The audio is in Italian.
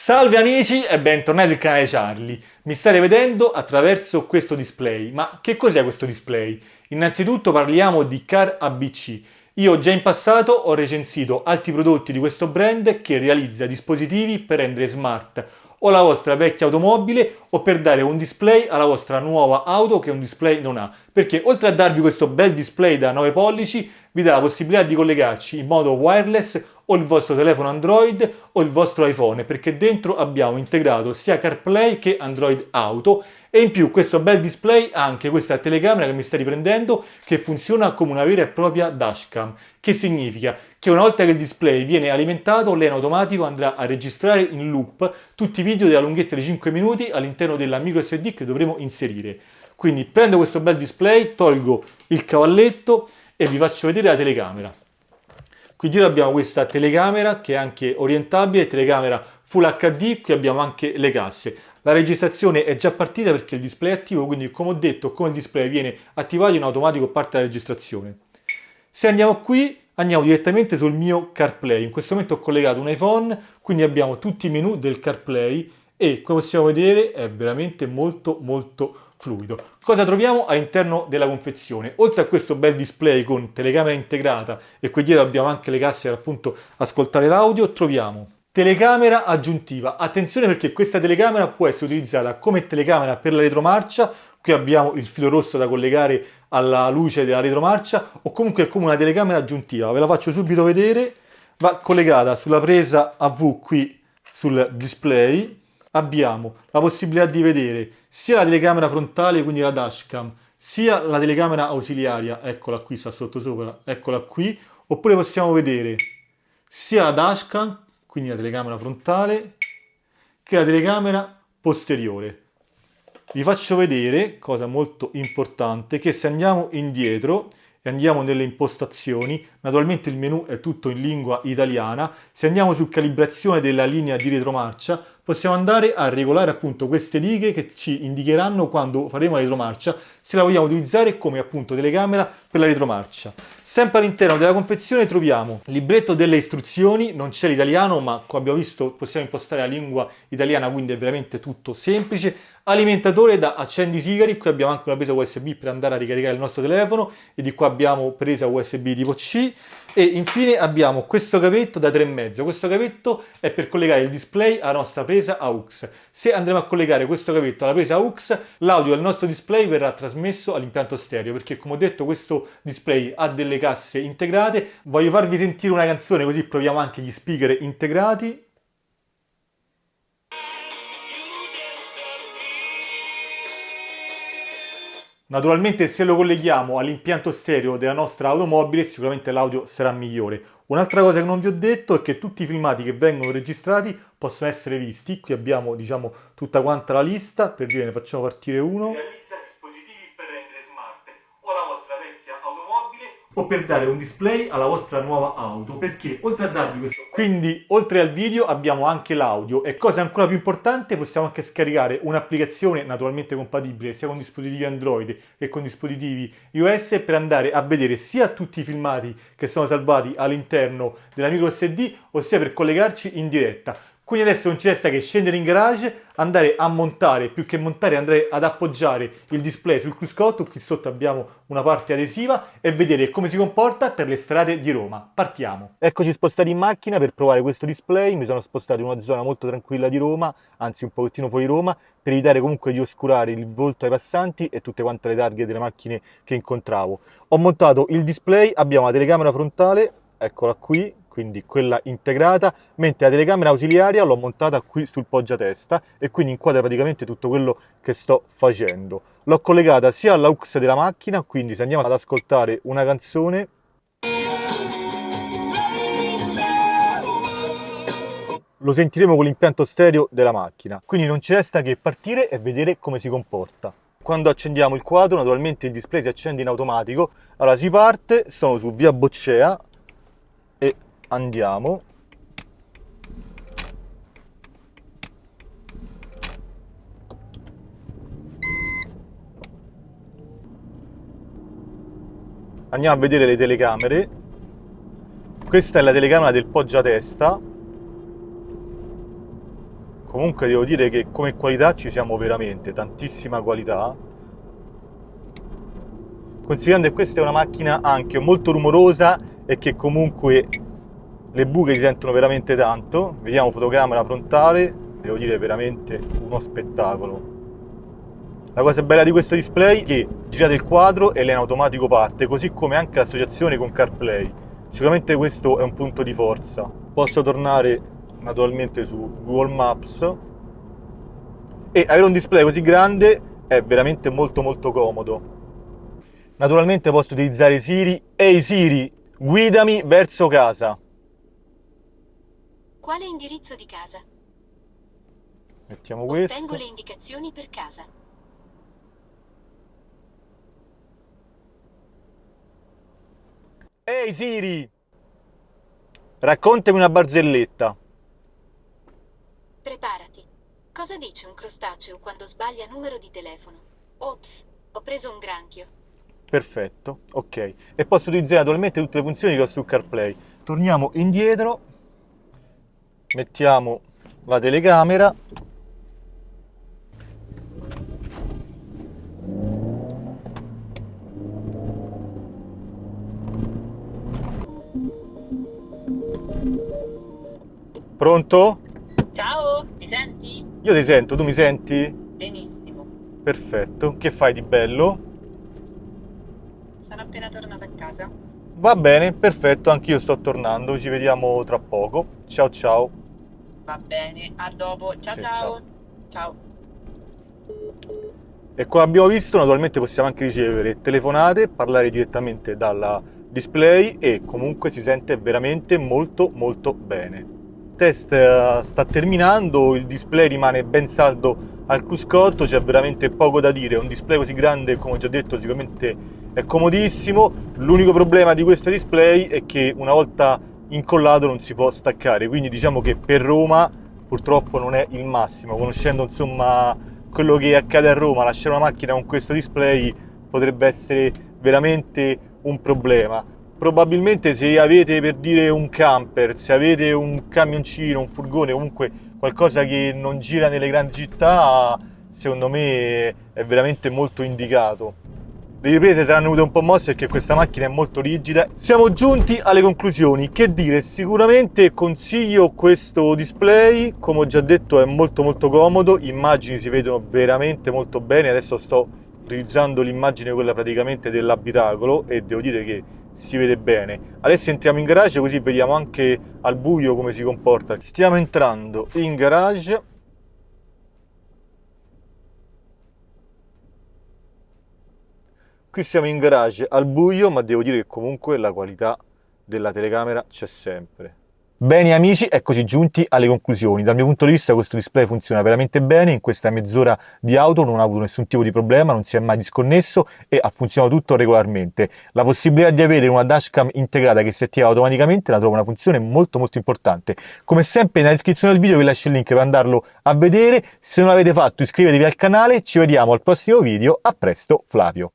Salve amici e bentornati sul canale Charlie. Mi state vedendo attraverso questo display. Ma che cos'è questo display? Innanzitutto parliamo di Car ABC. Io già in passato ho recensito altri prodotti di questo brand che realizza dispositivi per rendere smart o la vostra vecchia automobile o per dare un display alla vostra nuova auto che un display non ha. Perché oltre a darvi questo bel display da 9 pollici, vi dà la possibilità di collegarci in modo wireless o il vostro telefono Android o il vostro iPhone, perché dentro abbiamo integrato sia CarPlay che Android Auto e in più questo bel display ha anche questa telecamera che mi sta riprendendo che funziona come una vera e propria dashcam. Che significa? Che una volta che il display viene alimentato, lei in automatico andrà a registrare in loop tutti i video della lunghezza di 5 minuti all'interno della micro SD che dovremo inserire. Quindi prendo questo bel display, tolgo il cavalletto e vi faccio vedere la telecamera. Qui dietro abbiamo questa telecamera che è anche orientabile, telecamera Full HD, qui abbiamo anche le casse. La registrazione è già partita perché il display è attivo, quindi come ho detto, come il display viene attivato in automatico parte la registrazione. Se andiamo qui, andiamo direttamente sul mio CarPlay. In questo momento ho collegato un iPhone, quindi abbiamo tutti i menu del CarPlay e come possiamo vedere è veramente molto fluido. Cosa troviamo all'interno della confezione? Oltre a questo bel display con telecamera integrata e qui dietro abbiamo anche le casse per appunto ascoltare l'audio, troviamo telecamera aggiuntiva. Attenzione perché questa telecamera può essere utilizzata come telecamera per la retromarcia. Qui abbiamo il filo rosso da collegare alla luce della retromarcia o comunque come una telecamera aggiuntiva. Ve la faccio subito vedere. Va collegata sulla presa AV qui sul display. Abbiamo la possibilità di vedere sia la telecamera frontale, quindi la dashcam, sia la telecamera ausiliaria, eccola qui, sta sotto sopra, eccola qui, oppure possiamo vedere sia la dashcam, quindi la telecamera frontale, che la telecamera posteriore. Vi faccio vedere, cosa molto importante, che se andiamo indietro e andiamo nelle impostazioni, naturalmente il menu è tutto in lingua italiana, se andiamo su calibrazione della linea di retromarcia, possiamo andare a regolare appunto queste righe che ci indicheranno quando faremo la retromarcia, se la vogliamo utilizzare come appunto telecamera per la retromarcia. Sempre all'interno della confezione troviamo il libretto delle istruzioni, non c'è l'italiano ma come abbiamo visto possiamo impostare la lingua italiana, quindi è veramente tutto semplice. Alimentatore da accendisigari, qui abbiamo anche una presa USB per andare a ricaricare il nostro telefono e di qua abbiamo presa USB tipo C e infine abbiamo questo cavetto da 3,5. Questo cavetto è per collegare il display alla nostra presa AUX. Se andremo a collegare questo cavetto alla presa AUX, l'audio del nostro display verrà trasmesso all'impianto stereo perché come ho detto questo display ha delle casse integrate. Voglio farvi sentire una canzone così proviamo anche gli speaker integrati. Naturalmente se lo colleghiamo all'impianto stereo della nostra automobile sicuramente l'audio sarà migliore. Un'altra cosa che non vi ho detto è che tutti i filmati che vengono registrati possono essere visti. Qui abbiamo diciamo tutta quanta la lista, per dire ne facciamo partire uno. Realizza dispositivi per rendere smart o la vostra vecchia automobile o per dare un display alla vostra nuova auto, perché oltre a darvi questo... Quindi oltre al video abbiamo anche l'audio e cosa ancora più importante possiamo anche scaricare un'applicazione naturalmente compatibile sia con dispositivi Android che con dispositivi iOS per andare a vedere sia tutti i filmati che sono salvati all'interno della micro SD ossia per collegarci in diretta. Quindi adesso non ci resta che scendere in garage, andare a montare, più che montare andare ad appoggiare il display sul cruscotto, qui sotto abbiamo una parte adesiva e vedere come si comporta per le strade di Roma. Partiamo! Eccoci spostati in macchina per provare questo display, mi sono spostato in una zona molto tranquilla di Roma, anzi un pochettino fuori Roma, per evitare comunque di oscurare il volto ai passanti e tutte quante le targhe delle macchine che incontravo. Ho montato il display, abbiamo la telecamera frontale, eccola qui, quindi quella integrata, mentre la telecamera ausiliaria l'ho montata qui sul poggiatesta e quindi inquadra praticamente tutto quello che sto facendo. L'ho collegata sia all'aux della macchina, quindi se andiamo ad ascoltare una canzone, lo sentiremo con l'impianto stereo della macchina. Quindi non ci resta che partire e vedere come si comporta. Quando accendiamo il quadro, naturalmente il display si accende in automatico. Allora si parte, sono su via Boccea e andiamo. Andiamo a vedere le telecamere. Questa è la telecamera del poggiatesta. Comunque devo dire che come qualità ci siamo veramente, tantissima qualità. Considerando che questa è una macchina anche molto rumorosa e che comunque le buche si sentono veramente tanto. Vediamo fotocamera frontale, devo dire veramente uno spettacolo. La cosa bella di questo display è che girate il quadro e lei in automatico parte, così come anche l'associazione con CarPlay. Sicuramente questo è un punto di forza. Posso tornare naturalmente su Google Maps e avere un display così grande è veramente molto molto comodo. Naturalmente posso utilizzare Siri. Ehi Siri, guidami verso casa. Quale indirizzo di casa? Mettiamo Ottengo questo. le indicazioni per casa. Ehi Siri, raccontami una barzelletta. Preparati. Cosa dice un crostaceo quando sbaglia numero di telefono? Ops, ho preso un granchio. Perfetto, ok. E posso utilizzare naturalmente tutte le funzioni che ho su CarPlay. Torniamo indietro, mettiamo la telecamera. Pronto? Ciao, mi senti? Io ti sento, tu mi senti? Benissimo. Perfetto. Che fai di bello? Sono appena tornata a casa. Va bene, perfetto, anch'io sto tornando, ci vediamo tra poco. Ciao ciao. Va bene, a dopo. Ciao Sì, ciao. Ciao. E come abbiamo visto, naturalmente possiamo anche ricevere telefonate, parlare direttamente dalla display e comunque si sente veramente molto molto bene. Il test sta terminando, il display rimane ben saldo al cruscotto, c'è veramente poco da dire, un display così grande, come ho già detto, sicuramente è comodissimo. L'unico problema di questo display è che una volta incollato non si può staccare, quindi diciamo che per Roma purtroppo non è il massimo, conoscendo insomma quello che accade a Roma, lasciare una macchina con questo display potrebbe essere veramente un problema. Probabilmente se avete, per dire, un camper, se avete un camioncino, un furgone, comunque qualcosa che non gira nelle grandi città, secondo me è veramente molto indicato. Le riprese saranno venute un po' mosse perché questa macchina è molto rigida. Siamo giunti alle conclusioni. Che dire, sicuramente consiglio questo display, come ho già detto è molto molto comodo, immagini si vedono veramente molto bene. Adesso sto utilizzando l'immagine quella praticamente dell'abitacolo e devo dire che si vede bene. Adesso entriamo in garage così vediamo anche al buio come si comporta. Stiamo entrando in garage. Qui siamo in garage al buio, ma devo dire che comunque la qualità della telecamera c'è sempre. Bene amici, eccoci giunti alle conclusioni. Dal mio punto di vista questo display funziona veramente bene, in questa mezz'ora di auto non ha avuto nessun tipo di problema, non si è mai disconnesso e ha funzionato tutto regolarmente. La possibilità di avere una dashcam integrata che si attiva automaticamente la trovo una funzione molto molto importante. Come sempre nella descrizione del video vi lascio il link per andarlo a vedere, se non l'avete fatto iscrivetevi al canale, ci vediamo al prossimo video, a presto Flavio.